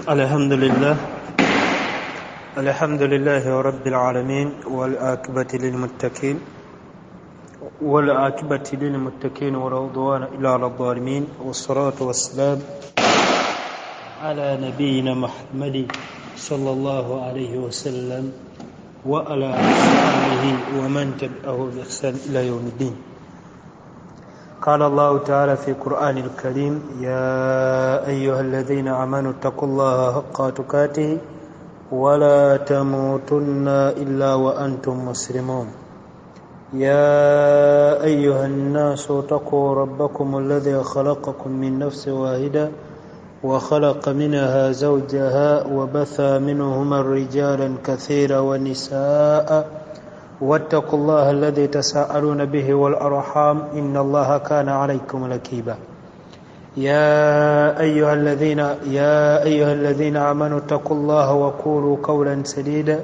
الحمد لله رب العالمين والعاقبة للمتقين ولا عدوان إلا على الظالمين والصلاة والسلام على نبينا محمد صلى الله عليه وسلم وعلى آله ومن تبعه بإحسان إلى يوم الدين. قال الله تعالى في القرآن الكريم: يا أيها الذين آمنوا اتقوا الله حق تقاته ولا تموتن إلا وأنتم مسلمون. يا أيها الناس اتقوا ربكم الذي خلقكم من نفس واحدة وخلق منها زوجها وبث منهما رجالا كثيرا ونساء واتقوا الله الذي تساءلون به والأرحام إن الله كان عليكم رقيبا. يا أيها الذين آمنوا اتقوا الله وقولوا قولا سديدا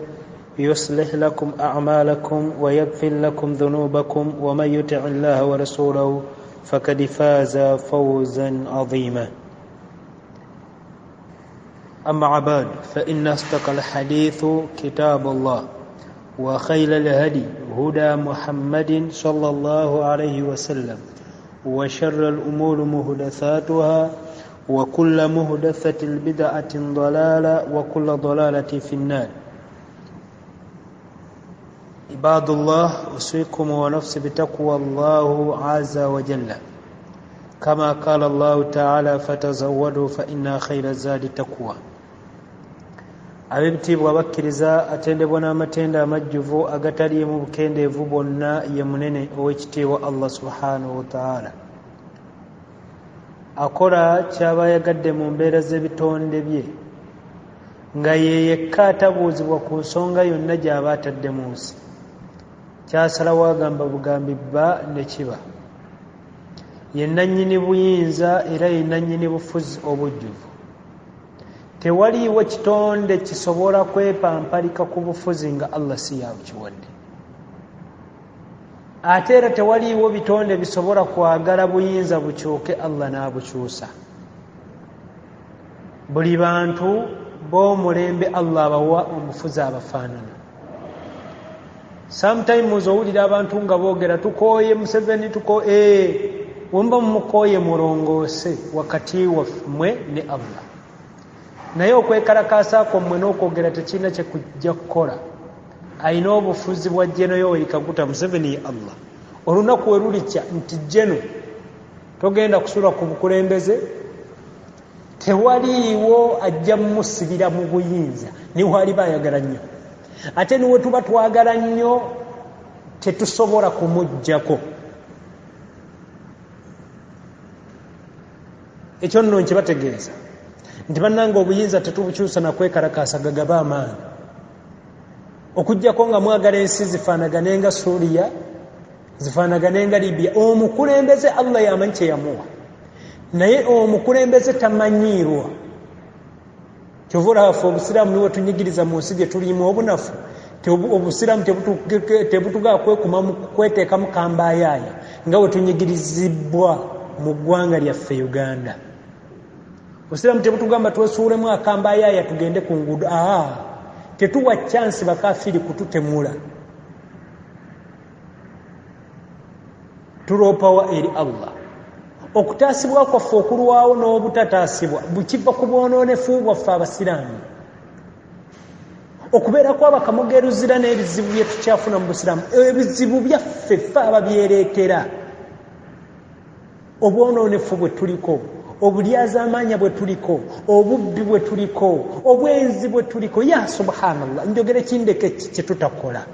يصلح لكم أعمالكم ويغفر لكم ذنوبكم ومن يطع الله ورسوله فقد فاز فوزا عظيما. أما بعد فإن أصدق الحديث كتاب الله وخير الهدي هدى محمد صلى الله عليه وسلم وشر الأمور محدثاتها وكل محدثة بدعة ضلالة وكل ضلالة في النار. عباد الله، أوصيكم ونفسي بتقوى الله عز وجل كما قال الله تعالى: فتزودوا فإن خير الزاد التقوى. abebitiibwa bakkiriza atendebwa n'amatenda amajjuvu agataliimu bukendeevu bwonna ye munene ow'ekitiibwa Allah subhanahu wa ta'ala. akola ky'aba yagadde mu mbeera z'ebitonde bye nga ye yekka atabuuzibwa ku nsonga yonna gy'aba atadde mu nsi. kyasalawo agamba bugambi bba ne kiba. ye nannyini buyinza era ye nannyini bufuzi obujjuvu. tewaliiwo kitonde kisobola kwepampalika ku bufuzi nga Allah si yabukiwadde. ate era tewaliiwo bitonde bisobola kwagala buyinza bukyuke Allah n'abukyusa. buli bantu b'omulembe Allah abawa omufuzi abafaanana. sometimes owulira abantu nga boogera tukooye Museveni wemba mumukooye mulongoose wakati wammwe ne Allah. naye okwekalakaasa kwammwe n'okwogera tekirina kye kujja kukola. alina obufuzi bwa Jeno Yoweri Kaguta Museveni ye Allah. olunaku we lulikya nti Jeno togenda kusula ku bukulembeze, tewaliiwo ajja mumusibira mu buyinza. niwe aliba ayagala nnyo. ate niwe tuba twagala nnyo tetusobola kumuggyako. ekyo nno nkibategeeza nti bannanga obuyinza tetubukyusa na kwekalakaasa gagaba amaanyi. okuggyako nga mwagala ensi zifaanagane nga Suuriya, zifaanagane nga Libya. omukulembeze Allah yamanyi kye yamuwa, naye omukulembeze tamanyiirwa. kyova olaba obusiraamu niwe tunyigiriza mu nsi gye tulimu obunafu. obusiraamu tebutugaa kwekuma mu kweteekamu kambayaaya nga we tunyigirizibwa mu ggwanga lyaffe Uganda. obusiraamu tebutugamba twesuulemu akambayaaya tugende ku nguudo. tetuwa chansi bakafiri kututemula. tuloopawa eri Allah. okutaasibwa kwaffe okulwawo n'obutataasibwa bukiva ku bwonoonefu bwaffe abasiraamu. okubeera kw'abakamugeruzira n'ebizibu bye tukyafuna mu busiraamu, ebizibu byaffe ffe ababyereetera. obwonoonefu bwe tuliko, obulyazaamaanya bwe tuliko, obubbi bwe tuliko, obwenzi bwe tuliko. ya subhanallah, njogere kindeke kye tutakola.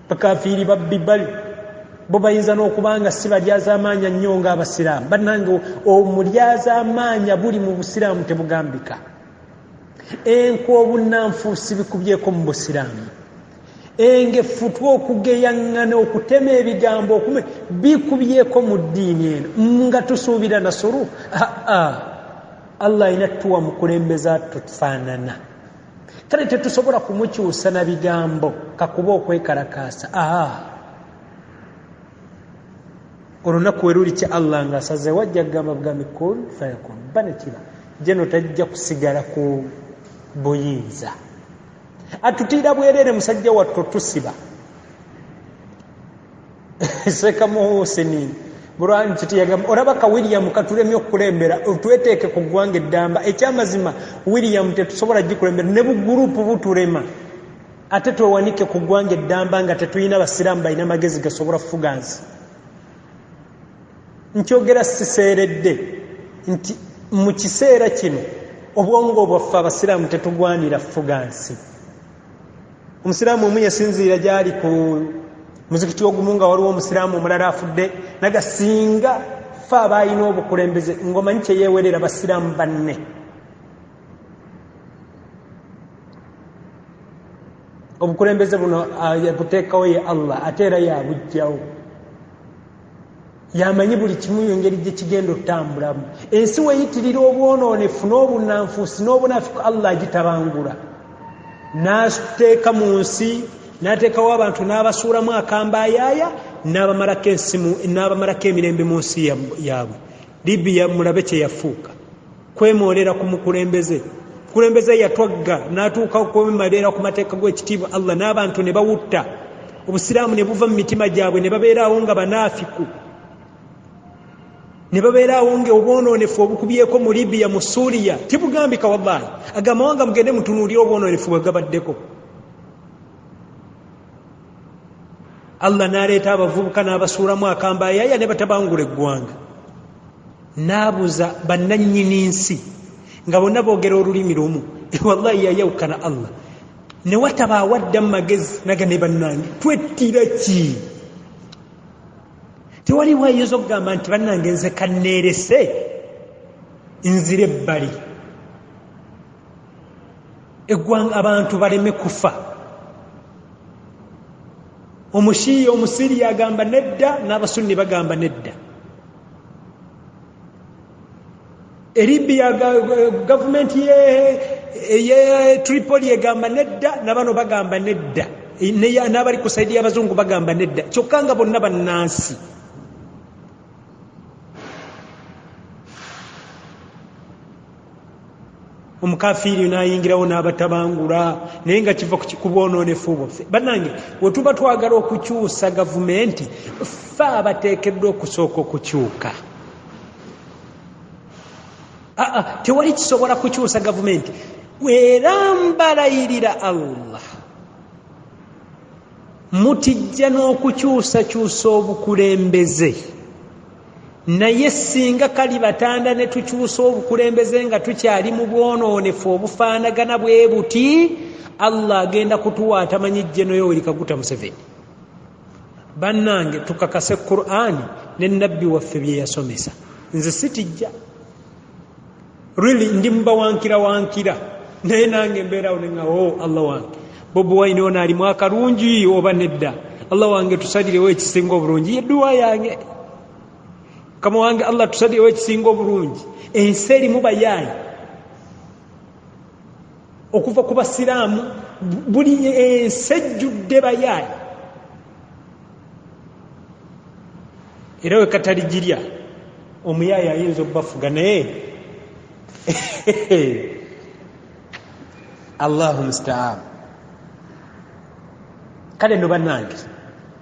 bakafiiri babbi bali bo bayinza n'okubanga si balyazaamaanya nnyo ng'abasiraamu. bannange omulyazaamaanya buli mu busiraamu tebugambika. enku obunnanfuusi bikubyeko mu busiraamu. engefutwa okugeyaŋŋana okutema ebigambo bikubyeko mu ddiini eno nga tusuubira nasuru. Allah alina tuwa mukulembeze atufaanana. kale tetusobola kumukyusa na bigambo kakuba okwekalakaasa. olunaku we lulikya Allah ng'asaze wajja kugamba bugambi kun fayakun. bane kiba jeno tajja kusigala ku buyinza atutira bwerere musajja wattu tusiba seka muhuseni Buran kitiyagamba orabaka William katulemye okulembera otweteeke ku ggwanga eddamba ekyamazima William tetusobola gikulembera ne bugurupu butulema ate twewanike ku ggwanga eddamba nga tetuyina basiraamu balina magezi gasobola fugansi nkyogera siseeredde nti mu kiseera kino obwongo bwaffe abasiraamu tetugwanira fugansi omusiraamu omu yasinziira gyali ku muzikiti ogumu nga waliwo omusiraamu omulala afudde nagasinga fe abaayina obukulembeze ngomanyi kyeyeewerera basiraamu banne obukulembeze buno buteekawo ye Allah ate era yabujjawo yamanyi buli kimu engeri gye kigenda otambulamu ensi weyitirira obwonoonefu n'obunanfuusi n'obunafiku Allah agitabangula n'ateeka mu nsi n'ateekawo abantu n'abasuulamu akambayaaya n'abamalako ensimu n'abamalako emirembe mu nsi yaabwe Libya mulabe kye yafuuka kwemoolera ku mukulembeze yatwagga n'atuuka kwemalera ku mateeka g'ekitiibwa Allah n'abantu ne bawutta obusiraamu ne buva mu mitima gyabwe ne babeeraawo nga banaafiku ne babeeraawo nga obwonoonefu obukubyeko mu Libya mu Suuriya tibugambika wallahi agamawanga mugende mutunuulire obwonoonefu bwe gabaddeko Allah n'aleeta abavubuka n'abasuulamu akambayaaya ne batabangula eggwanga n'abuza bannannyini nsi nga bonna boogera olulimi lumu wallahi yayawukana Allah ne wataba awaddamu magezi naga ne bannange twettira ki tewali wayinza okugamba nti bannange nze kanneerese nzire ebbali eggwanga abantu baleme kufa omushiya omusiri agamba nedda n'abasunni bagamba nedda Libya gavumenti ye Tripoli egamba nedda nabano bagamba nedda n'abali ku saidi y'abazungu bagamba nedda kyokka nga bonna bannansi omukafiiri n'ayingirawo n'abatabangula naye nga kiva ku bwonoonefu bwaffe bannange we tuba twagala okukyusa gavumenti ffe abateekeddwa okusooka okukyuka tewali kisobola kukyusa gavumenti era mbalayirira Allah mutijja n'okukyusakyusa obukulembeze naye singa kali batanda ne tukyusa obukulembeze nga tukyali mu bwonoonefu obufaanagana bwe buti Allah agenda kutuwaata manyi Jeno Yoweri Kaguta Museveni bannange tukakase Qur'ani ne nabbi waffe bye yasomesa nze sitijja really ndi wankira naye nange mbeerawo ne nga Allah wange Bobi Wine ono ali mu akalungi oba nedda Allah wange tusalirewo ekisinga obulungi yedduwa yange kama wange Allah tusalirewo ekisinga obulungi ensi erimu bayaayi okuva ku basiraamu buli ensi ejjudde bayaayi era we kataligirya omuyaayi ayinza okubafuga naye Allahu musta'an kale no bannange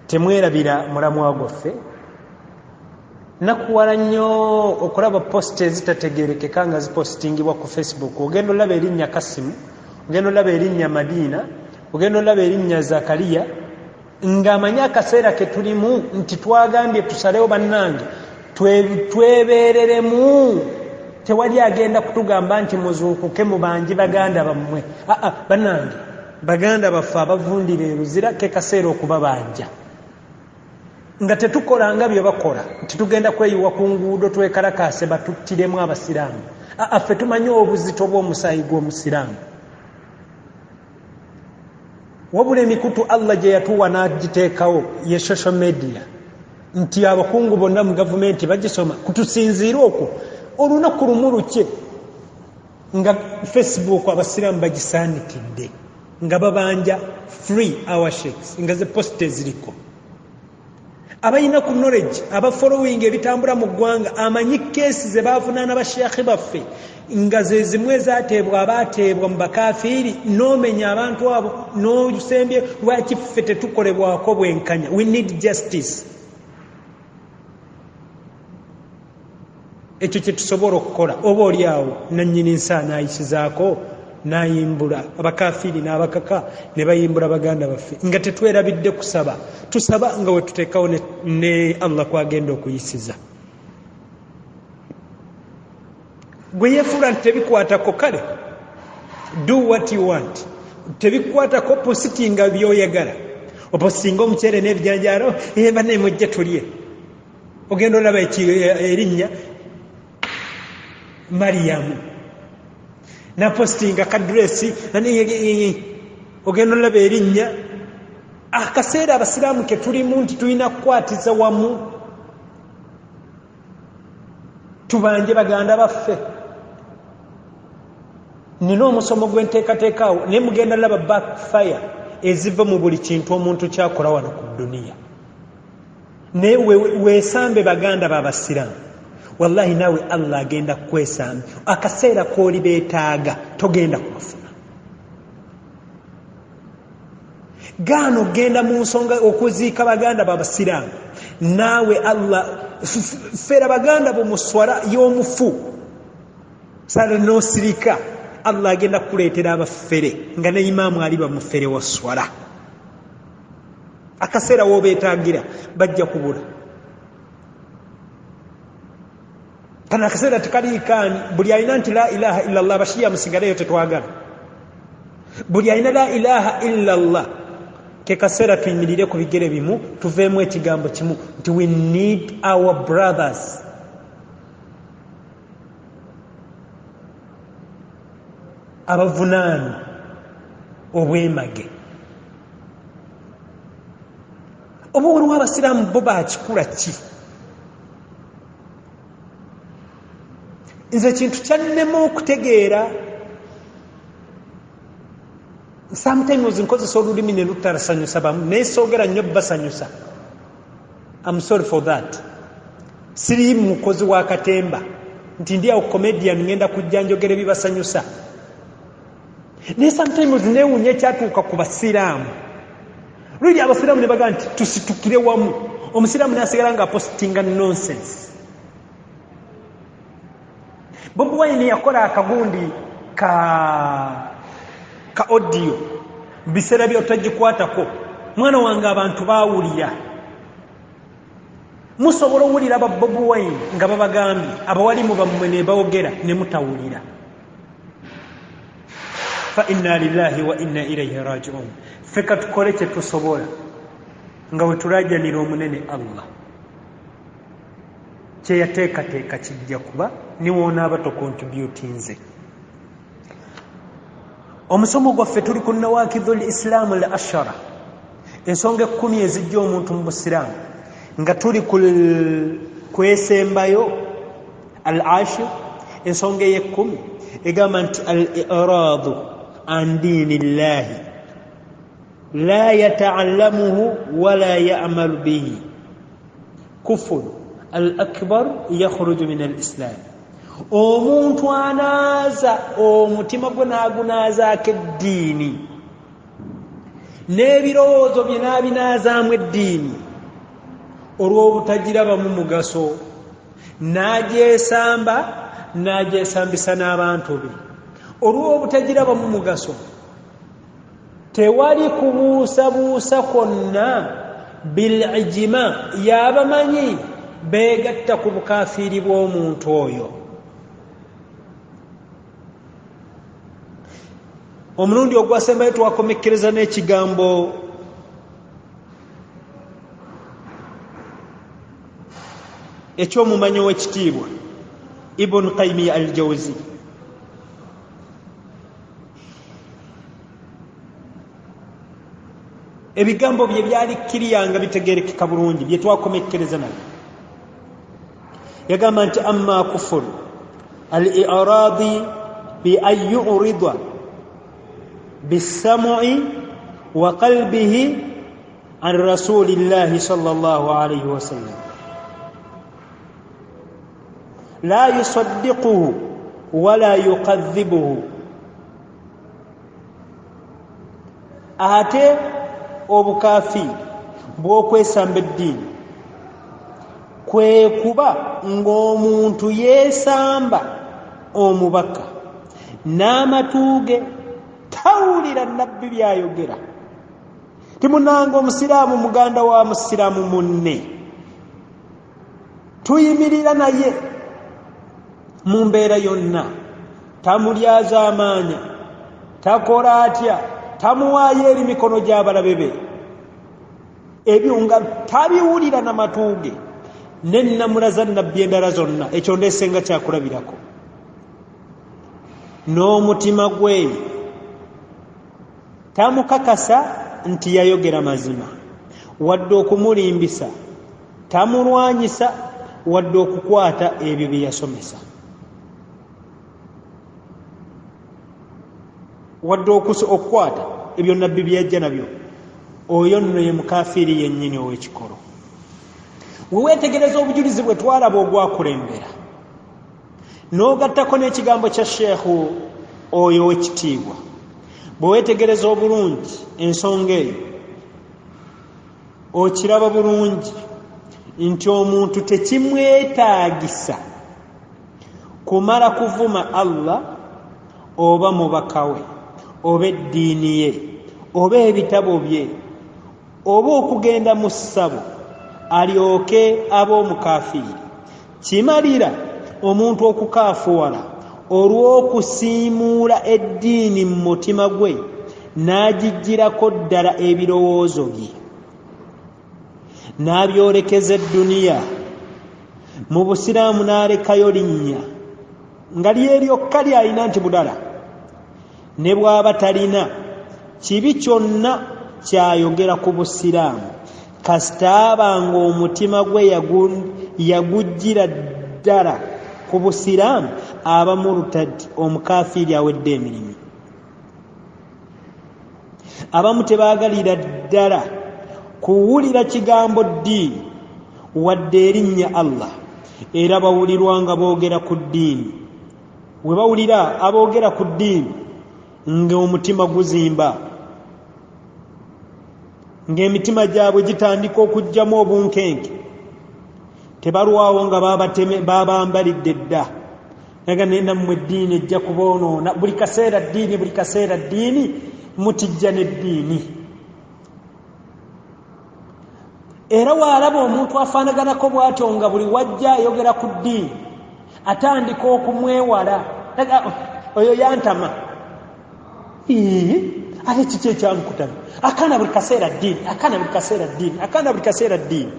temwerabira mulamwa gwaffe nakuwala nnyo okulaba posti ezitategerekeka nga zipostingibwa ku Facebook ogenda olaba erinnya Kasimu ogenda olaba erinnya Madiina ogenda olaba erinnya Zakariya ng'amanyi akaseera ke tulimu nti twagambye tusalewo bannange twebeereremu tewali agenda kutugamba nti muzuukuke mu bangi baganda bammwe bannange baganda baffe abavundira eruzira ke kaseera okubabanja nga tetukolanga bye bakola nti tugenda kweyiwa ku nguudo twekalakaase batuttiremu abasiraamu ffe tumanyi obuzito bw'omusaayi gw'omusiraamu wabula emikutu Allah gye yatuwa n'agiteekawo ye social media nti abakungu bonna mu gavumenti bagisoma kutusinziira okwo olunaku lumu lukye nga Facebook abasiraamu bagisaanikidde nga babanja free our sheikhs nga ze poste ziriko abayina ku knowledge aba following ebitambula mu ggwanga amanyi keesi ze baavunaana basheekhe baffe nga ze zimwe zaateebwa abaateebwa mu bakafiiri n'omenya abantu abo n'osembye lwaki ffe tetukolebwako bwenkanya. We need justice. Ekyo kye tusobola okukola. Oba oli awo nannyini nsi anaayisizaako n'ayimbula abakafiiri n'abakaka ne bayimbula baganda baffe nga tetwerabidde kusaba. Tusaba nga we tuteekawo ne Allah kwagenda okuyisiza. Gwe yeefuula nti tebikwatako kale do what you want. Tebikwatako positinga by'oyagala. Opositinga omuceere n'ebijanjaalo banne mujje tulye. Ogenda olaba erinnya Mariyamu na postinga kadresi ogenda olaba erinnya. Akaseera abasiraamu ke tulimu nti tulina kukwatiza wamu tubanje baganda baffe. Nina omusomo gwenteekateekaawo naye mugenda laba backfire eziva mu buli kintu omuntu kyakola wano ku duniya. Naye weesambe baganda b'abasiraamu, wallahi naawe Allah agenda kukwesambe. Akaseera kooli beetaaga togenda kubafuna. Gaano genda mu nsonga okuziika baganda b'abasiraamu, naawe Allah fera baganda bo mu swala y'omufu sala n'osirika. Allah agenda kuleetera abafere nga ne imaamu ali bamufere wa swala. Akaseera w'obeetaagira bajja kubula. Kana akaseera tekaliikaani. Buli alina nti la ilaha illallah bashiya musigaleyo tetwagala. Buli alina la ilaha illallah ke kaseera tuyimirire ku bigere bimu tuveemu ekigambo kimu nti we need our brothers. Abavunaanwa obwemage. Oba waliwo abasiraamu bo bakikula ki? Nze ekintu kyannema okutegeera, sometimes nkozesa olulimi ne lutasanyusa bamu naye soogera nnyo basanyusa. I'm sorry for that. Siri mukozi wa katemba nti ndi awo comedian ngenda kujja njogera ebibasanyusa. Naye sometimes neewunya ekyatuuka ku basiraamu. Luli abasiraamu ne bagaa nti tusitukire wamu. Omusiraamu n'asigala nga postinga nonsense. Bobi Wine yakola akagundi ka audio biseera byotagikwatako. Mwana wange abantu baawulira. Musobola owulira aba Bobi Wine nga babagambye abawalimu bammwe ne bawogera ne mutawulira. Fa inna lillahi wa inna ilayhi raji'un. Feka tukole kye tusobola nga we tulajanira omunene Allah. Kye yateekateeka kijja kuba niwoona abato contributinze. Omusomo gwaffe tuli ku nawakidhul Islam al-ashara, ensonga 10 ezijja omuntu mu busiraamu, nga tuli kwesembayo al-ashir, ensonga ye-10 egamba nti al-i'raadu an diinillahi la yata'allamuhu wala ya'malu bihi kufur al-akbar yakhruju min al-islam. Omuntu anaaza omutima gwe n'agunaazaako eddiini n'ebirowoozo bye n'abinaazaamu eddiini olw'obutagirabamu mugaso, n'agyesambisa n'abantu be olw'obutagirabamu mugaso, tewali kubuusabuusa kwonna bil-ijma y'abamanyi beegatta ku bukafiiri bw'omuntu oyo. Omulundi ogwasembayo twakomekkereza n'ekigambo eky'omumanyi w'ekitiibwa Ibn Qayyim al-Jawzi. Ebigambo bye byali kiriyanga bitegerekeka bulungi bye twakomekkereza nabyo. Yagamba nti amma kufur al-i'raadi bi an yu'rida bisam'i wa qalbihi عن رسول الله صلى الله عليه وسلم لا يصدقه ولا يكذبه ate obukafi bw'okwesamba eddiini kwe kuba ng'omuntu yeesamba omubaka n'amatuuge tawulira nabbi byayogera. Timunanga omusiraamu muganda wa musiraamu munne tuyimirira naye mu mbeera yonna, tamulyaza amaanya, takola atya, tamuwaayo eri mikono gy'abalabe be, ebyo nga tabiwulira n'amatuuge n'ennamula za nabbi endala zonna. Ekyo ndeesenga kyakulabirako. N'omutima gwe tamukakasa nti yayogera mazima, wadde okumulimbisa, tamulwanyisa wadde okukwata ebyo bye yasomesa, wadde okukwata ebyo nabbi bye yajja nabyo. Oyo nno ye mukafiiri yennyini ow'ekikolo. We weetegereza obujulizi bwe twalaba ogwakulembera n'ogattako n'ekigambo kya sheekhu oyo ow'ekitiibwa, bwe weetegereza obulungi ensonga eyo okiraba bulungi nti omuntu tekimwetaagisa kumala kuvuma Allah oba mubaka we oba eddiini ye oba ebitabo bye oba okugenda mu ssabo alyoke aba omukafiiri. Kimalira omuntu okukaafuwala olw'okusiimuula eddiini mu mutima gwe n'agigirako ddala ebirowoozo bye, n'abyolekeza edduniya. Mu busiraamu n'alekayo linnya nga lyeryokka lyalina nti budala, ne bw'aba talina kibi kyonna kyayogera ku busiraamu kasita abanga omutima gwe yagujjira ddala ku busiraamu, aba murtad, omukafiiri awedde emirimu. Abamu tebaagalira ddala kuwulira kigambo ddiini wadde erinnya Allah, era bawulirwa nga boogera ku ddiini. We bawulira aboogera ku ddiini ng'omutima guzimba, ng'emitima gyabwe gitandika okujjamu obunkenke, tebalwawo nga babambalidde dda naga nammwe eddiini ejja kuboonoona. Buli kaseera ddiini, buli kaseera ddiini, mutijja n'eddiini. Era waalaba omuntu afaanaganako bw'atyo nga buli wajja ayogera ku ddiini atandika okumwewala, oyo yantama, ate kiki ekyamukutamya, akaana buli kaseera ddiini, akaana buli kaseera ddiini, akaana buli kaseera ddiini.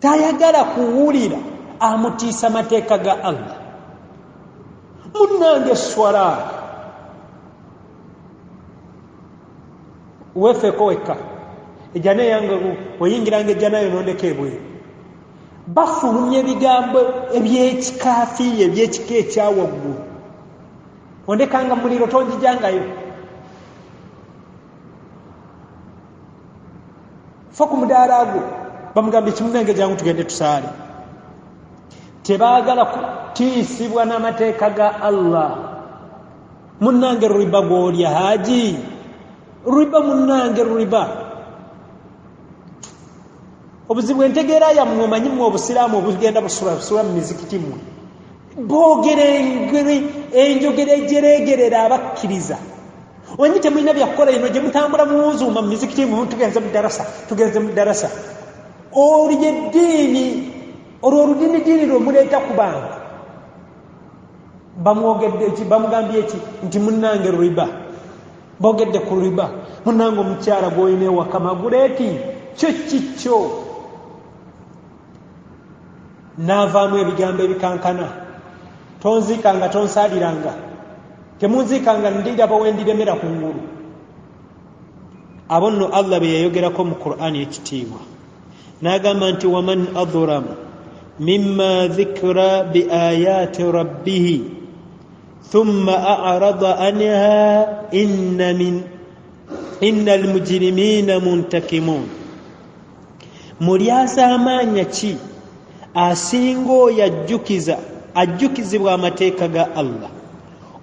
Tayagala kuwulira amutiisa mateeka ga Allah. Munnange swala wefeko wekka ejjana yange oyingiranga ejjana yo nondeka ebweru, bafulumya ebigambo ebyekikaafiiri ebyekika ekyawaggulu, ondekanga muliro tonjijangayo. Fa ku mudaala gwo bamugambye kimunange jangu tugende tusaale. Tebaagala kutiisibwa n'amateeka ga Allah. Munnange riba gw'olya haji, riba munnange riba. Obuzibu entegeera yammwe omanyi mmwe obusiraamu obugenda busula mu mizikiti mmwe, boogera enjogera ejereegerera abakkiriza. Omanyi temulina byakukola ino gye mutambula muwuzuuma mu mizikiti mmwe, tugenze mu ddarasa. Olya eddiini, olwo oludiinidiini lwe muleeta ku bantu. Bamugambye eki nti munnange riba, boogedde ku riba. Munnange omukyala gw'olina ewaka maguleeti kyo kikyo. N'avaamu ebigambo ebikankana, tonziikanga tonsaaliranga, temunziikanga ndiraba wendiremera ku ngulu. Abo nno Allah be yayogerako mu Qur'ani ekitiibwa n'agamba nti waman adlamu mimma dhikra biayati rabbih thumma a'rada anha innal mujrimina muntakimun. Mulyaza amaanya ki asinga oyo ajjukizibwa amateeka ga Allah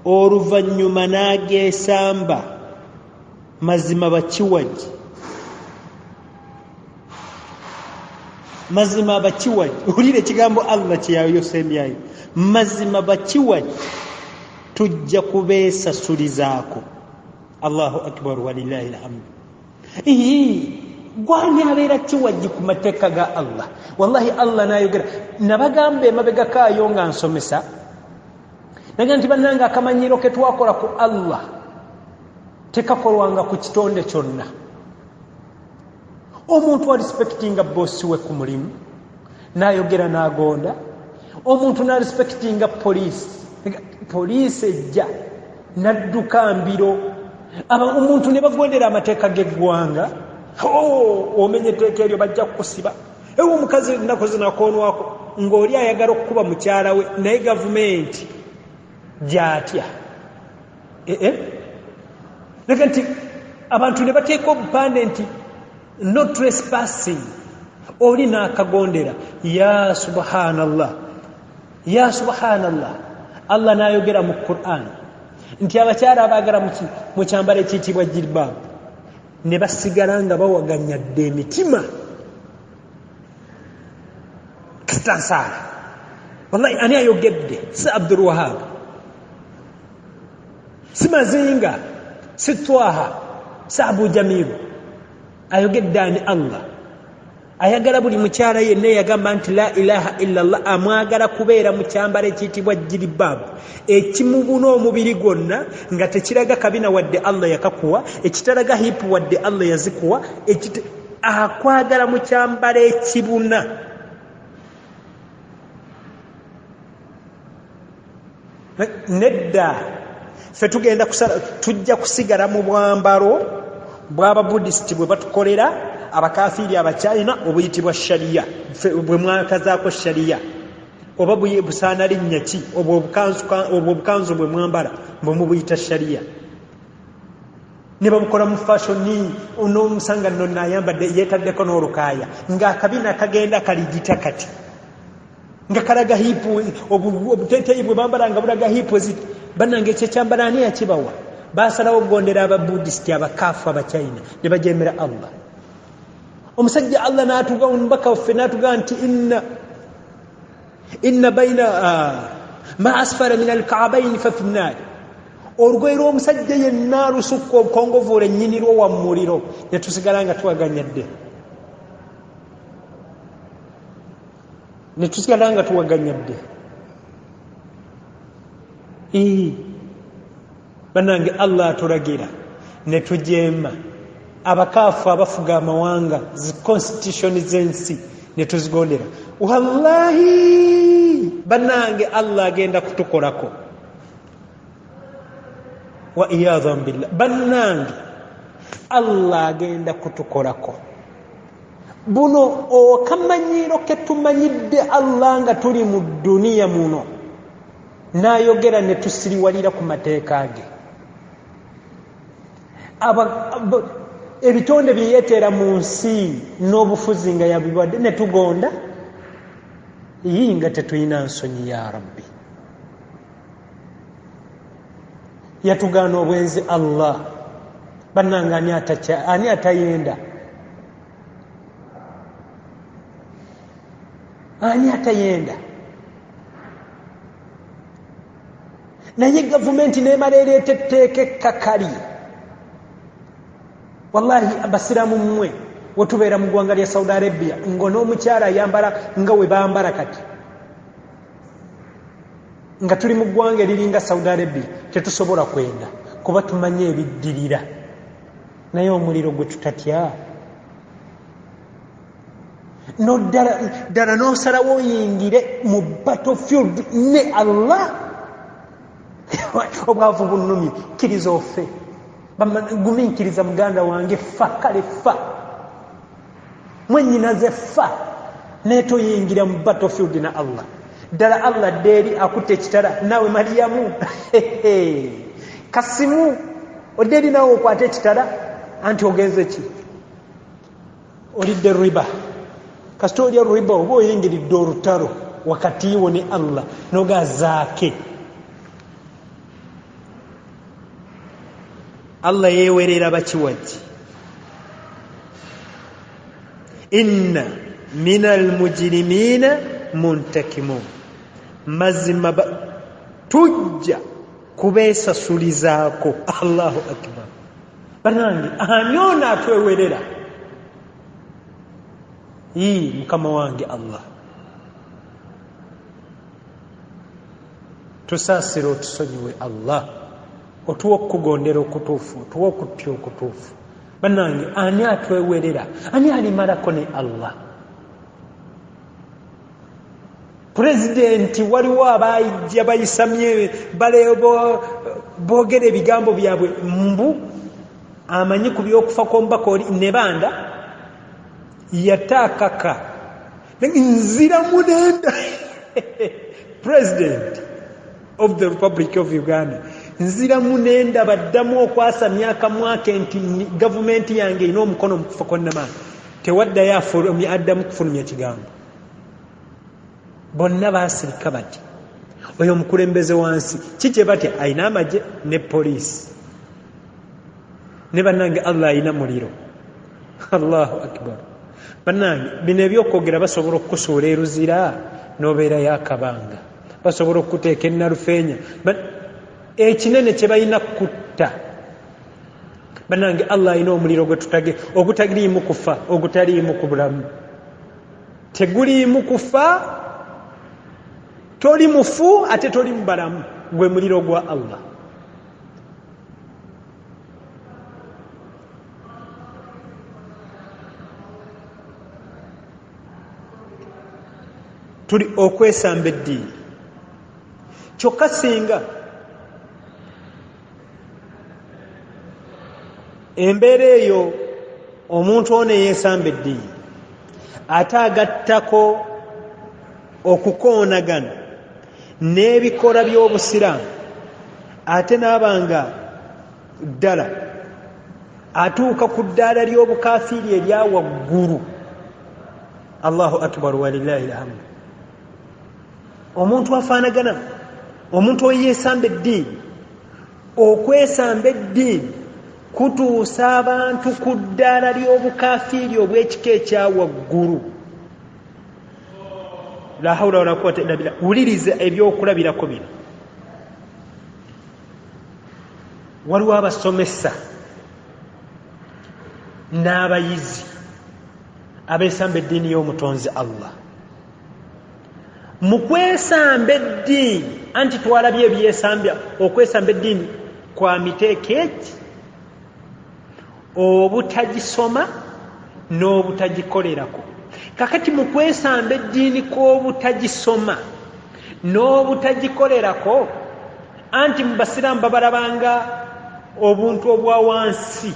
oluvannyuma n'ageesamba? Mazima bakiwaji, mazima bakiwaji. Ulire ekigambo Allah kyeyayosembyayo, mazima bakiwaji tujja kubeesasulizaako. Allahu akbar walillahi alhamdu. Gwani abeera kiwaji ku mateeka ga Allah. Wallahi Allah n'ayogera. Nabagamba emabega kaayo nga nsomesa naga nti bannanga akamanyiro ke twakola ku Allah tekakolwanga ku kitonde kyonna. Omuntu wa respectinga bossi we ku mulimu n'ayogera n'agonda. Omuntu na respectinga poliisi ejja n'adduka mbiro. Omuntu ne bagondera amateeka g'eggwanga. Omenye etteeka eryo bajja kukusiba. Ewo omukazi ennaku zinakoonwako ng'oli ayagala okukuba mukyala we naye gavumenti gy'atya. Naga nti abantu ne bateeka obupande nti no trespassing. Oli n'akagondera. Ya subhanallah, ya subhanallah. Allah n'ayogera mu Qur'an nti abakyala abaagala mu kyambalo ekiyitibwa jilbab ne basigala nga bawaganyadde emitima. Kitansala. Wallahi ani ayogedde? Si Abdul Wahab, si Mazinga, si Twaha, si Abu Jamil. Ayogedde ani? Allah. Ayagala buli mukyala yenna yagamba nti la ilaha illallah, amwagala kubeera mu kyambalo ekiyitibwa jilbab ekimubuna omubiri gwonna nga tekiraga kabina wadde Allah yakakuwa, ekitalaga hipu wadde Allah yazikuwa, akwagala mu kyambalo ekibuna. Nedda ffe tujja kusigala mu bwambalo bw'aba Buddhist bwe batukolera abakafiiri abachina obuyitibwa sharia, bwe mwakazaako sharia. Oba busaana linnya ki obwo obukanzu bwe mwambala bwe mubuyita sharia. Ne babukola mu fashioni, n'omusanga nno n'ayambadde yeetaddeko n'olukaaya ng'akabina kagenda kaligita kati nga kalaga hipu, obuteeteeyi bwe bambala nga bulaga hipu eziti. Bannange ekyo ekyambala ani yakibawa? Baasalawo okugondera aba Buddhist abakaafu abachina ne bajeemera Allah. Omusajja Allah n'atuga omubaka waffe n'atuga nti inna baina ma asfara min alka'bayn fa fi nnar. Olugoye lw'omusajja yenna lusukka obukongovuula ennyinirwo wa muliro. Ne tusigala nga tuwaganyadde. Ne tusigala nga tuwaganyadde. Bannange Allah atulagira ne tujeema. Abakaafu abafuga amawanga zi constitution z'ensi ne tuzigondera. Wallahi bannange Allah agenda kutukolako. Wa iyadhan billah. Bannange Allah agenda kutukolako. Buno okamanyiro ke tumanyidde Allah nga tuli mu duniya muno n'ayogera ne tusiriwalira ku mateeka ge. Ebitonde bye yeetera mu nsi n'obufuzi nga yabibadde ne tugonda. Nga tetulina nsonyi ya Rabbi. Yatugaana obwenzi Allah. Bannanga ani atayenda? Ani atayenda? Naye gavumenti n'emala ereeta etteeka ekkakali. Wallahi abasiraamu mmwe wetubeera mu ggwanga lya Saudi Arabia ng'onoomukyala ayambala nga we bambala kati, nga tuli mu ggwanga eriringa Saudi Arabia tetusobola kwenda kuba tumanye ebiddirira. Naye omuliro gwe tutatya. Ddala n'osalawo oyingire mu battlefield ne Allah. Obwavu bunnumye, kkiriza offe. Gumiikiriza muganda wange, ffa kale ffa. Mwennyinaze ffa neetoyingira mu battlefield na Allah. Ddala Allah ddeeri akutte ekitala naawe Mariyamu kasimu oddeeri naawe okwata ekitala anti ogenze ki olidde riba kasita olya riba oba oyingiridde olutalo wakati wo ne Allah nogazaake Allah yewerera bakiwaji inna minal mujrimina muntakimun mazima tujja kubeesasulizaako. Allahu akbar. Banange ani ono atwewerera? Mukama wange Allah. Tusaasire otusonyiwe Allah, otuwa okukugondera okutuufu, otuwa okutya okutuufu. Banange ani atwewerera? Ani alimalako ne Allah? President waliwo abaijja bayisamye boogera ebigambo byabwe mbu amanyi ku by'okufa kw'omubaka oli Nebanda yatakaka nzira munenda President of the Republic of Uganda nzira munenda baddamu okwasa myaka mwake nti gavumenti yange ina omukono mu kufa kwa Namani tewaddayo afulumya addamu kufulumya kigambo. Bonna baasirika bati oyo omukulembeze wansi kikye batya ayina amagye ne poliisi ne bannange Allah ayina muliro. Allahu akbar. Bannange bino ebyokwogera basobola okukusuula eruzira n'obeerayo akabanga, basobola okukuteeka ennalufeenya ekinene kye balina kutta. Bannange Allah ayina omuliro ogutaliimu kufa, ogutaliimu ku bulamu, teguliimu kufa. Toli mufu ate toli mubalamu, gwe muliro gwa Allah. Tuli okwesamba eddiini kyokka singa embeera eyo omuntu ono yeesamba eddiini ate agattako okukoonagana n'ebikola by'obusiraamu ate n'abanga ddala atuuka ku ddaala ly'obukafiiri erya waggulu. Allahu akbar walillahi alhamdu. Omuntu afaanagana, omuntu oyeesamba eddiini, okwesamba eddiini kutuusa abantu ku ddaala ly'obukafiiri obw'ekika ekya waggulu. La hawla wala quwwata illa billah. Wuliriza ebyokulabirako bino. Waliwo abasomesa n'abayizi abeesamba eddiini y'omutonzi Allah. Mu kwesamba eddiini, anti twalabye ebyesambya okwesamba eddiini kwa miteeko eki obutagisoma n'obutagikolerako. Kakati mu kwesamba eddiini kw'obutagisoma n'obutagikolerako, anti mu basiraamu babalabanga obuntu obwa wansi,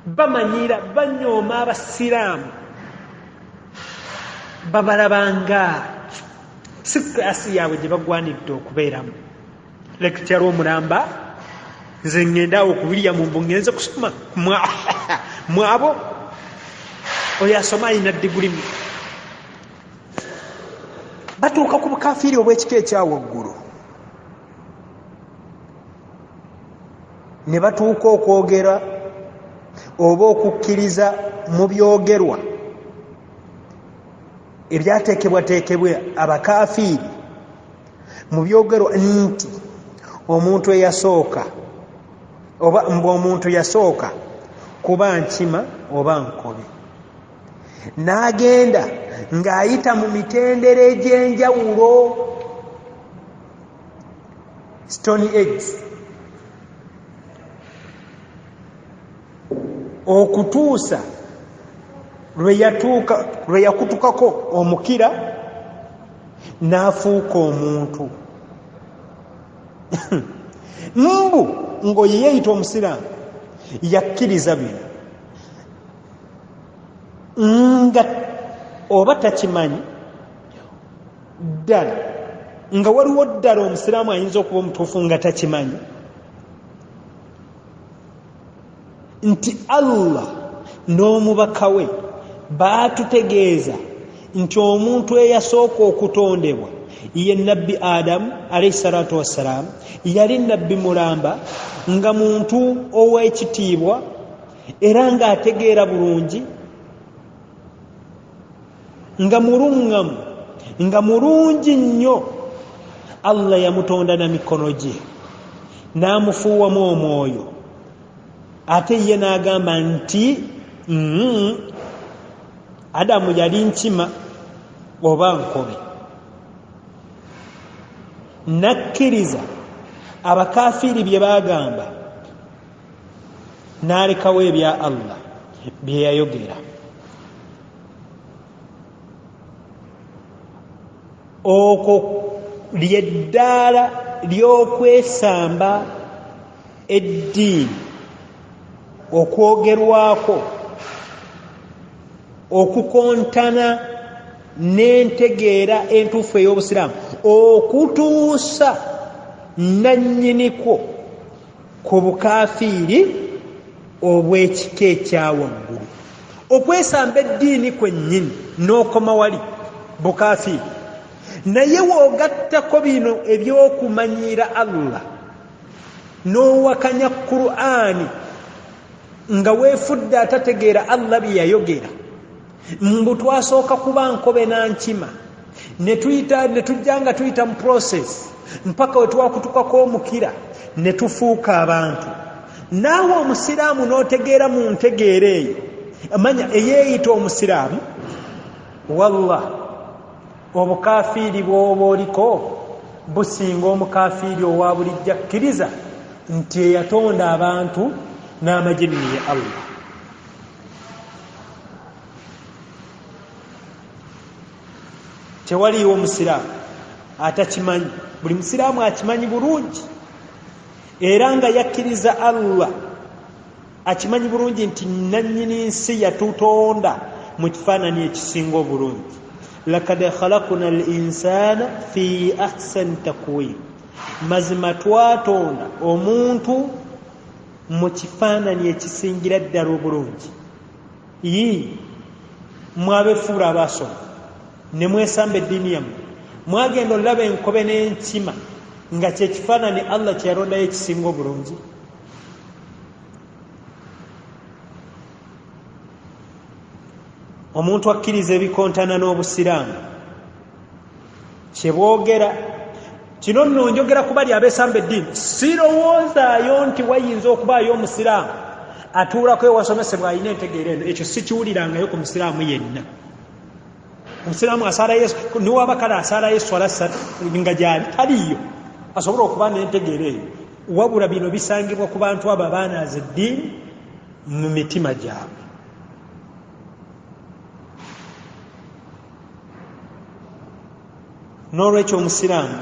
bamanyira banyooma abasiraamu babalabanga si klasi yaabwe gye bagwanidde okubeeramu. Lekitya lw'omulamba nze ngenda awo okuwulya mu mbu ngenze kusoma mwabo oyo asoma alina diguli. Batuuka ku bukafiiri obw'ekika ekya waggulu ne batuuka okwogera oba okukkiriza mu byogerwa ebyateekebwateekebwa abakafiiri mu byogerwa nti omuntu eyasooka oba mbu omuntu yasooka kuba nkima oba nkobe, n'agenda ng'ayita mu mitendera egy'enjawulo, Stone Age, okutuusa lwe yakutukako omukira n'afuuka omuntu. Mbu ng'oyo yeeyita omusiraamu yakkiriza bino nga oba takimanyi ddala, nga waliwo ddala omusiraamu ayinza okuba omutuufu nga takimanyi, nti Allah n'omubaka we baatutegeeza nti omuntu eyasooka okutondebwa ye nabbi Adamu alayhi salatu wassalam yali nabbi mulamba nga muntu ow'ekitiibwa era ng'ategeera bulungi nga muluŋŋamu nga mulungi nnyo. Allah yamutonda na mikono gye n'amufuuwamu omwoyo ate ye n'agamba nti Adamu yali nkima oba nkobe. Nakkiriza abakafiiri bye baagamba n'alekawo ebya Allah bye yayogera. Okwo ly'eddaala ly'okwesamba eddiini, okwogerwako, okukontana n'entegeera entuufu ey'obusiraamu okutuusa nannyiniko ku bukafiiri obw'ekika ekyawaggulu. Okwesamba eddiini kwennyini n'okoma wali bukafiiri, naye woogattako bino eby'okumanyira Allah n'owakanya Qur'ani nga weefudde atategeera Allah bye yayogera, mbu twasooka kuba nkobe na nkima ne tujja nga tuyita mu process mpaka we twakutukako omukira ne tufuuka abantu. Naawe omusiraamu n'otegeera mu ntegeera eyo, amanya eyeeyita omusiraamu, wallah obukafiiri bw'oba oliko businga omukafiiri owa bulijjo akkiriza nti eyatonda abantu n'amagye ye Allah. Tewaliiwo omusiraamu atakimanyi. Buli musiraamu akimanyi bulungi era nga yakkiriza Allah akimanyi bulungi nti nannyini nsi yatutonda mu kifaananyi ekisinga obulungi. Lakad khalaqna al-insana fi ahsani takwim, mazima twatonda omuntu mu kifaananyi ekisingira ddala obulungi. Mwabefuula abaasoma ne mwesamba eddiini yammwe, mwagenda olaba enkobe n'enkima nga kye kifaananyi Allah kye yalondayo ekisinga obulungi. Omuntu akkiriza ebikontana n'obusiraamu kye boogera kino nno njogera ku bali abeesamba eddiini. Sirowoozaayo nti wayinza okubaayo omusiraamu atuulako ewasomesebwa alina entegeera eno. Ekyo sikiwulirangayo ku musiraamu yenna. Omusiraamu asaala Yesu, niwaba kale asaala Yesu alasatu nga gyali taliyo asobola okuba n'entegeera eyo. Wabula bino bisangibwa ku bantu abo abaanaaza eddiini mu mitima gyabwe. N'olwekyo omusiraamu,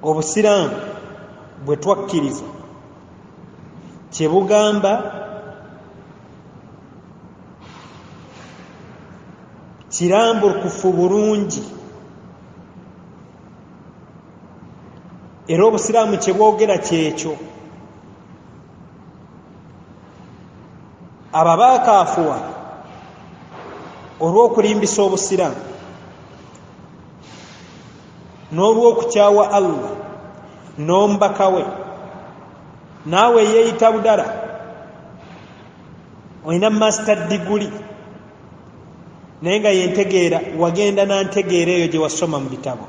obusiraamu bwe twakkiriza kye bugamba kirambukufu bulungi, era obusiraamu kye bwogera kyekyo. abo abaakaafuwa olw'okulimbisa obusiraamu n'olw'okukyawa Allah n'omubaka we, naawe yeeyita budala olina master degree naye nga yentegeera wagenda na ntegeera eyo gye wasoma mu bitabo,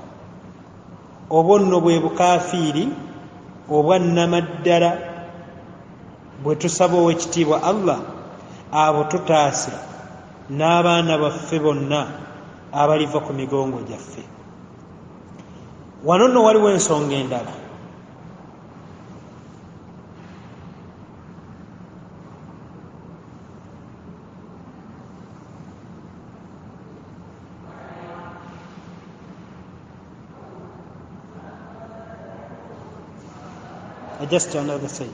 obwo nno bwe bukafiiri obwa nnamaddala bwe tusaba ow'ekitiibwa Allah abo tutaase n'abaana baffe bonna abaliva ku migongo gyaffe. Wano nno waliwo ensonga endala. Just another side.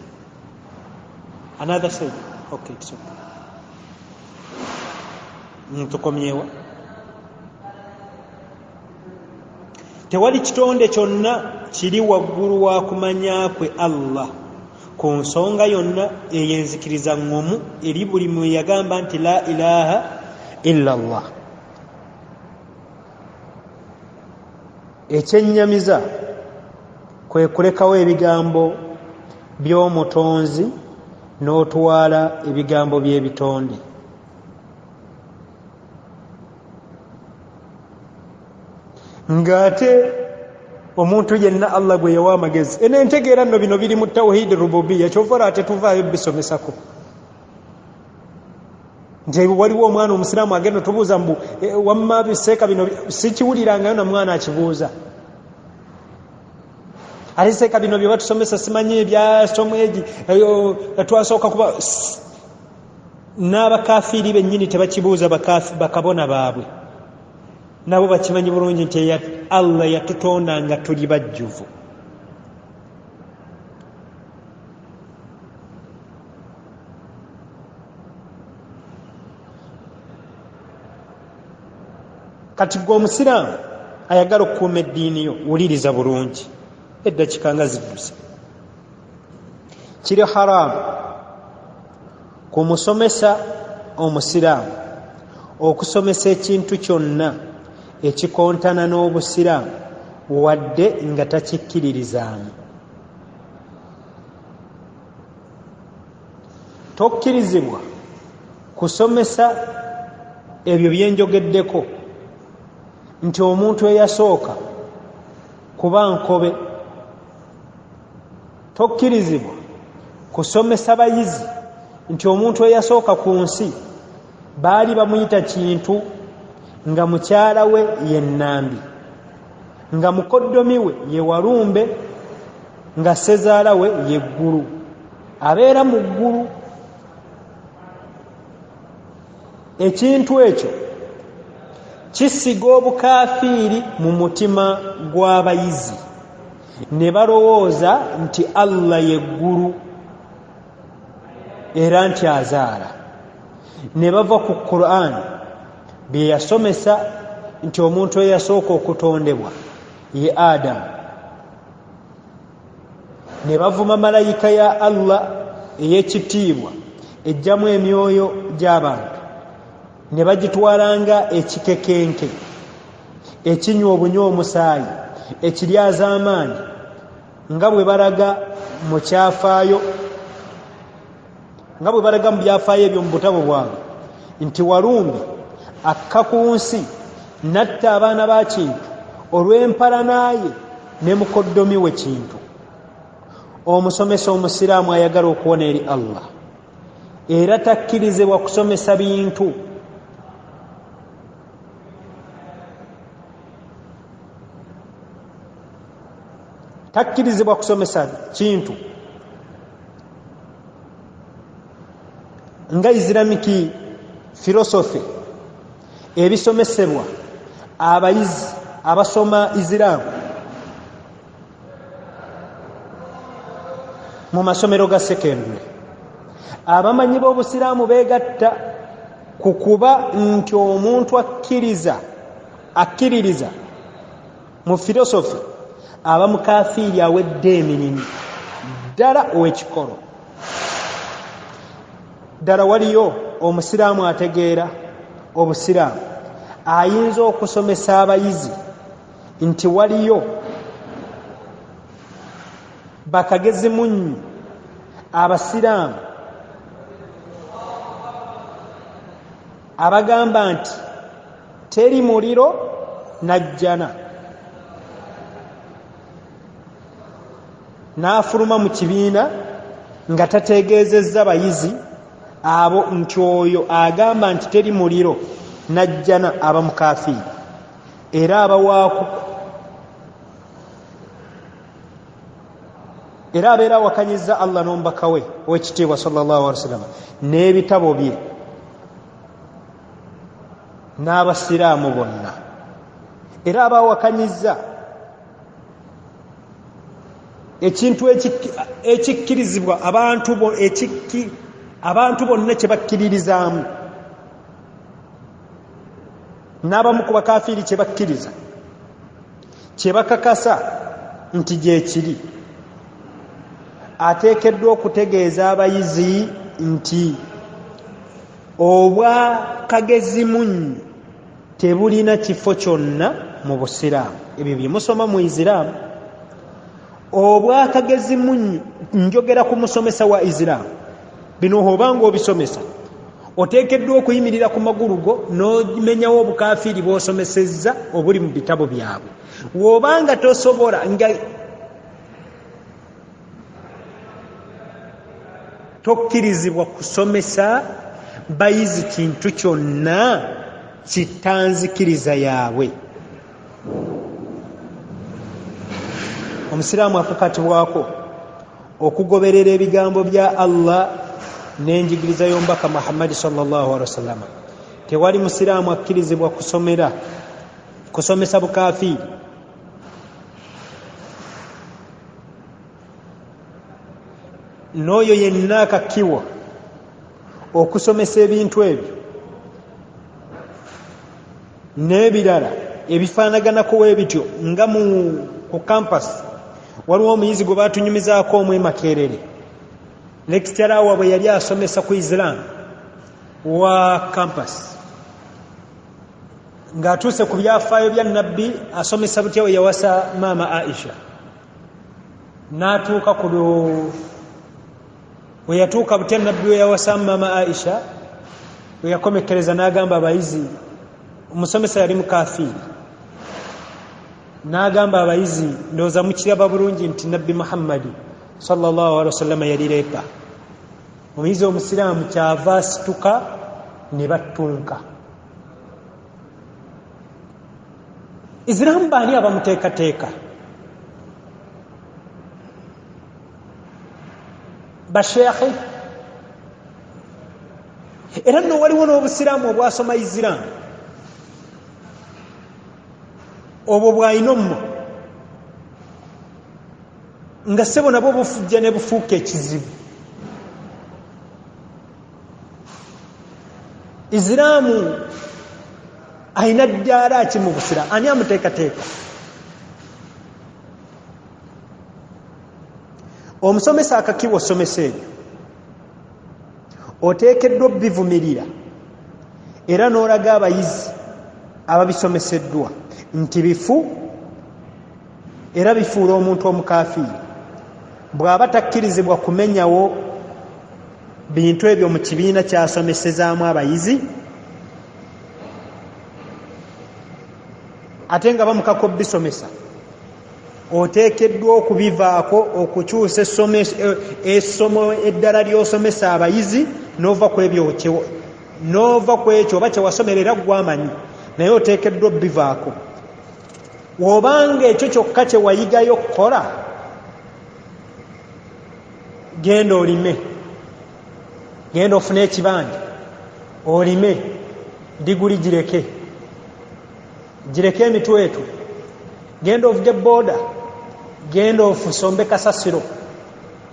Another side. Okay, it's okay. Tukomyewa. Tewali kitonde kyonna kiri waggulu wa kumanya kwe Allah ku nsonga yonna eyenzikiriza ngomu eri buli yagamba nti la ilaha illa Allah. Ekyennyamiza kwe kulekawo ebigambo by'omutonzi n'otwala ebigambo by'ebitonde. Ng'ate omuntu yenna Allah gwe yawa amagezi entegeera nno bino biri mu tawhid rububiyya kyovora ate tuvaayo bisomesako nti waliwo omwana omusiraamu agenda tubuuza mbu wamma biseeka bino sikiwulirangayo na mwana akibuuza ate seeka bino bye batusomesa simanyi ebyasomo egi twasooka kuba n'abakafiiri bennyini tebakibuuza bakabona baabwe nabo bakimanyi bulungi nti Allah yatutonda nga tuli bajjuvu. Kati gwe omusiraamu ayagala okukuuma eddiini yo wuliriza bulungi eddakiika nga zidduse. Kiri haramu ku musomesa omusiraamu okusomesa ekintu kyonna ekikontana n'obusiraamu wadde nga takikkiririzaamu. Tokkirizibwa kusomesa ebyo byenjogeddeko nti omuntu eyasooka kuba nkobe. Tokkirizibwa kusomesa bayizi nti omuntu eyasooka ku nsi baali bamuyita kintu nga mukyala we ye Nnambi, nga mukoddomi we ye Walumbe, nga sezaala we ye Ggulu, abeera mu ggulu. Ekintu ekyo kisiga obukafiiri mu mutima gw'abayizi ne balowooza nti Allah ye Ggulu era nti azaala, ne bava ku Qur'an bye yasomesa nti omuntu eyasooka okutondebwa ye Adamu, ne bavuma malayika ya Allah ey'ekitiibwa ejjamu emyoyo gy'abantu ne bagitwalanga ekikekenke ekinywa obunywa omusaayi ekiryaza amaanyi nga bwe balaga mu kyafaayo, nga bwe balaga mu byafaayo ebyo mu butabo bwabwe nti Walumbe akka ku nsi natta abaana ba Kintu olw'empalanaye ne mukoddomi we Kintu. Omusomesa omusiraamu ayagala okuwona eri Allah era takkirizibwa kusomesa bintu takkirizibwa kusomesa kintu nga Islamic philosophy ebisomesebwa abayizi abasoma Islam mu masomero ga secondary. Abamanyi b'obusiraamu beegatta ku kuba nti omuntu akkiririza mu philosophy aba mukafiiri awedde emirimu ddala ow'ekikolo. Ddala waliyo omusiraamu ategeera obusiraamu ayinza okusomesa abayizi nti waliyo bakagezi munnyu abasiraamu abagamba nti teri muliro najjana, n'afuluma mu kibiina nga tategeezezza bayizi abo nti oyo agamba nti teri muliro najjana aba mukafiiri era abawaaku era abeera awakanyizza Allah n'omubaka we ow'ekitiibwa sallallahu alaihi wasallam n'ebitabo bye n'abasiraamu bonna, era abawakanyizza ekintu ekikkirizibwa abantu bonna kye bakkiririzaamu n'abamu ku bakafiiri kye bakkiriza kye bakakasa nti gye kiri. ateekeddwa okutegeeza abayizi nti obwakagezi munnyo tebulina kifo kyonna mu busiraamu. Ebyo bye musoma mu isiraamu. Obwakagezi munnyo, njogera ku musomesa wa isiraamu, bino obanga obisomesa oteekeddwa okuyimirira ku magulu go n'omenyawo obukafiiri bw'osomesezza obuli mu bitabo byabwe. W'obanga tosobola nga tokkirizibwa kusomesa bayizi kintu kyonna kitanzikiriza yaabwe. Omusiraamu akakatibwako okugoberera ebigambo bya Allah n'enjigiriza y'omubaka Muhammad sallallahu alaihi wasallam. Tewali musiraamu akkirizibwa kusomesa bukafiiri. N'oyo yenna akakkiwa okusomesa ebintu ebyo n'ebirala ebifaanaganako webityo nga ku campus waliwo omuyizi gwe baatunyumizaako omwe Makerere. Lecturer waabwe yali asomesa ku Islam wa campus ng'atuuse ku byafaayo bya nabbi asomesa butya we yawasa maama Aisha. N'atuuka we yatuuka butya nabbi we yawasa maama Aisha we yakomekereza n'agamba abayizi, omusomesa yali mukafiiri, n'agamba abayizi ndowooza mukiraba bulungi nti nabbi Muhammad sallallahu alaihi wasallam yali lepa. Omuyizi omusiraamu kyava asituka ne battunka. Isiraamu baani abamuteekateeka? Basheekhe? Era nno waliwo n'obusiraamu obwasoma Isiraamu obwo bw'alina omwo nga ssebo nabwo bufujja ne bufuuka ekizibu. Isiraamu alina ddaala ki mu busiraamu? Ani amuteekateeka? Omusomesa akakiwa osomesa ebyo oteekeddwa bivumirira era n'olaga abayizi ababisomeseddwa nti bifu era bifuula omuntu omukafiiri bw'aba takkirizibwa kumenyawo bintu ebyo mu kibiina ky'asomesezaamu abayizi ate nga bamukako bisomesa. Oteekeddwa okubivaako okukyusa essomo eddala ly'osomesa abayizi n'ova ku ekyo oba kye wasomera era gwamanyi naye oteekeddwa obivaako. W'obanga ekyo kyokka kye wayigayo okukola, genda olime, genda ofune ekibande olime, diguli gireke emitwetu, genda ovuge booda, genda ofusombe kasasiro,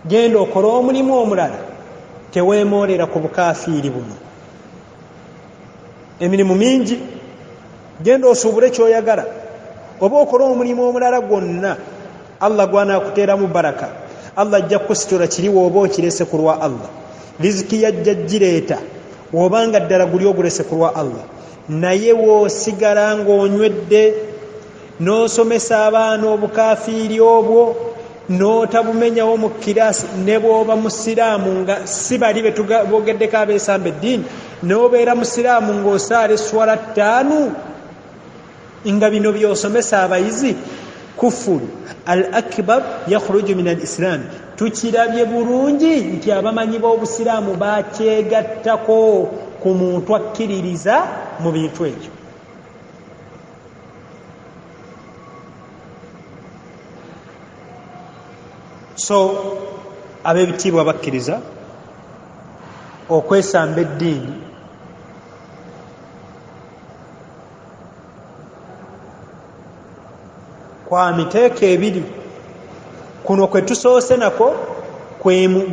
genda okole omulimu omulala. Teweemoolera ku bukafiiri buno. Emirimu mingi, genda osuubule kyoyagala oba okole omulimu omulala gwonna Allah gw'anaakuteeramu baraka. Allah ajja kukusitula kiri w'oba okirese ku lwa Allah. Riziki yajja gireeta w'obanga ddala guli ogulese ku lwa Allah. Naye w'osigala ng'onywedde n'osomesa abaana obukafiiri obwo n'otabumenyawo mu kiraasi, ne bw'oba musiraamu nga si bali bogeddeko abeesamba eddiini, n'obeera musiraamu ng'osaala esswala 5 nga bino by'osomesa abayizi kufuru al akbar yakhruju min al islam. Tukirabye bulungi nti abamanyi b'obusiraamu bakyegattako ku muntu akkiririza mu bintu ebyo. So ab'ebitiibwa bakkiriza okwesamba eddiini kwa miteeko ebiri. Kuno kwe tusoose nako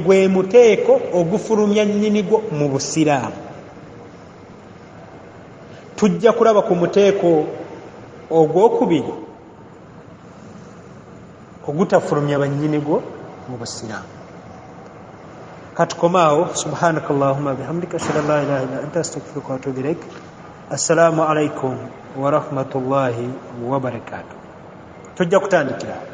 gwe muteeko ogufulumya nnyinigwo mu busiraamu. Tujja kulaba ku muteeko ogwokubiri ogutafulumya bannyinigwo mu busiraamu. katukomaawo. Subhanakallahumma bihamdika ashhadu an la ilaha illa anta astaghfiruka wa atubu ilaik. Assalamu alaikum wa rahmatullahi wa barakatuh. Tujja kutandikira